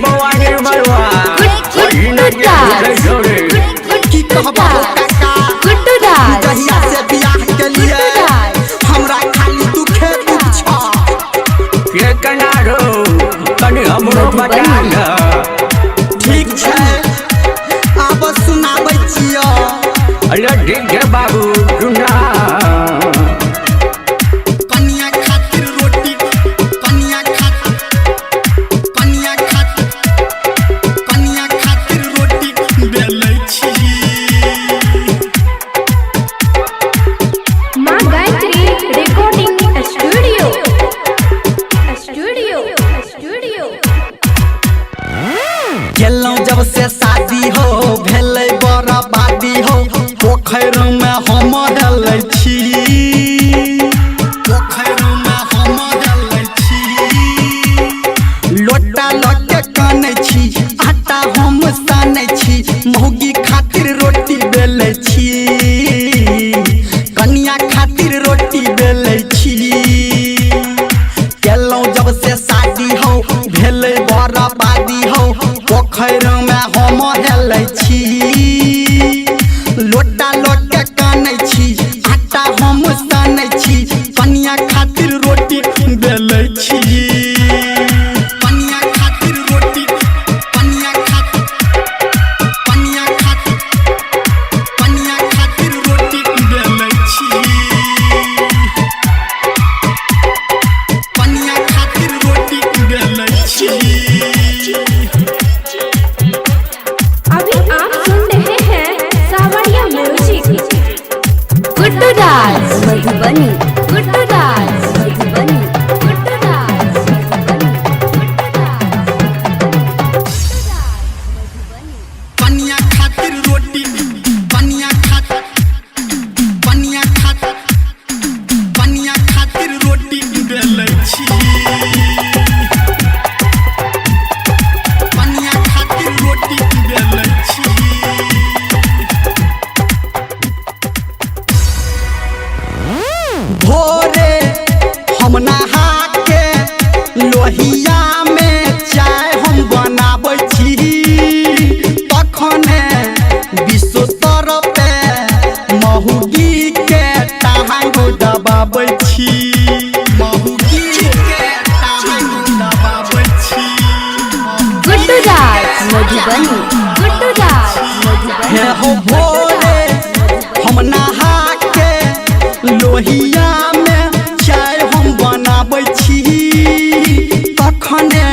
बवानी बलवा की कहबो काका गुड्डू दास जहिया से बियाह के लिए हमरा खाली दुखे दुख छ के कनारो तनी हमरो बता न ठीक छै आब सुनाबै छियो अरे ठीक है बाबू सुना कनिया खातिर रोटी कनिया खातिर रोटी बेलै छी माँ गायत्री रिकॉर्डिंग स्टूडियो गेलौ जब से शादी हो भेलै बर्बादी हो पोखर में हम हेलै छी लोटा लके कानै छी आटा हम सानै छी मौगी खातिर रोटी बेलै छी कनिया खातिर रोटी बेलै छी गेलौ जब से शादी हो भेलै बर्बादी हो पोखर में हम हेलै छी लोटा लके कानै छी आटा हम सानै छी कनिया खातिर रोटी बेलै छी कनिया खातिर रोटी कनिया खातिर रोटी बेलै छी कनिया खातिर रोटी बेलै छी अभी आप सुन रहे हैं सावरिया म्यूजिक गुड्डू दास मधुबनी गुड्डू दास मधुबनी गुड्डू दास कनिया खातिर रोटी कनिया खातिर रोटी बेलै छी कनिया खातिर रोटी बेलै छी भोरे हम नहा के लोहिया में चाय हम बनाबै छी तखने बिस्तर पे महुगी के टांग दबाबै छी गुड्डू दास मधुबनी गुड्डू दास मधुबनी हे हो भोरे हम नहा के लोहिया में चाय हम बनाबै छी तखने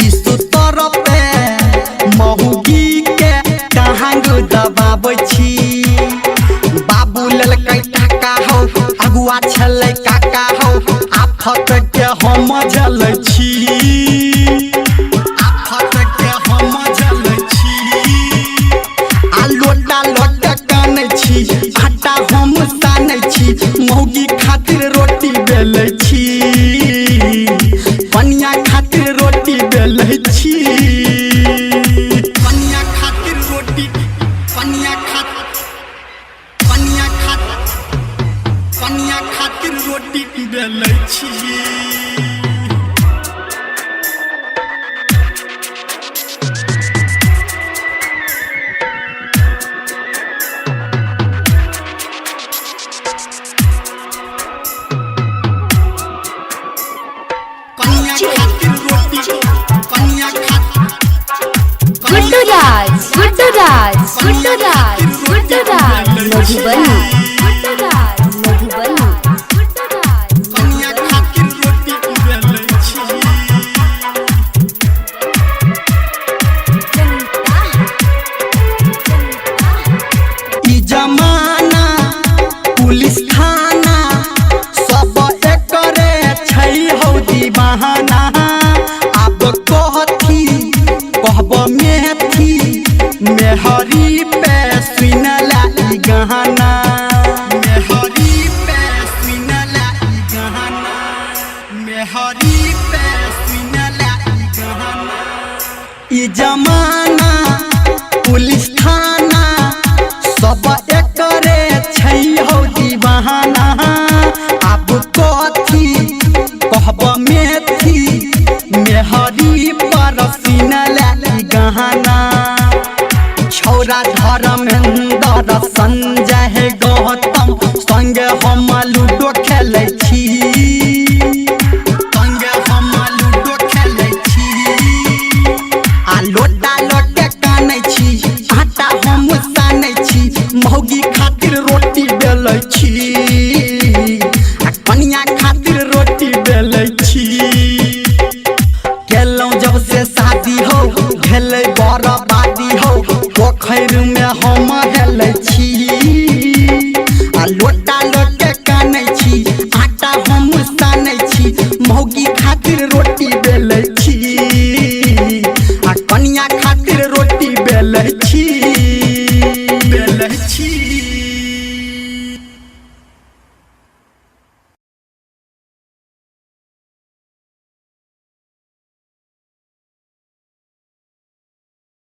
बिस्तर पे महुगी के टांग दबाबै छी बाबू ललकै टाका हो अगुआ छलै काका हो आफत के हम जलै छी लोटा लोटा कानै छी आटा हम सानै छी मौगी खातिर रोटी बेलै छी कनिया खातिर रोटी बेलै छी कनिया खातिर रोटी कनिया खातिर रोटी बेलै छी गुड्डू दास गुड्डू दास गुड्डू दास गुड्डू दास मधुबनी गुड्डू दास मधुबनी गुड्डू दास कनिया खातिर रोटी बेलै छी ई जमाना पुलिस थाना सब एकरे छै हौ दीवाना आब कहथी कहब मेथी मेहरी पे सुनला ई गहना मेहरी पे सुनला ई गहना मेहरी पे सुनला ई गहना ई जमाना पुलिस थाना सब एकरे छै हौ दीवाना संजय गौतम संगे हम लूडो खेलै छी आ लोटा लोटे कानै छी आटा हम सानै छी मौगी खातिर रोटी बेलै छी।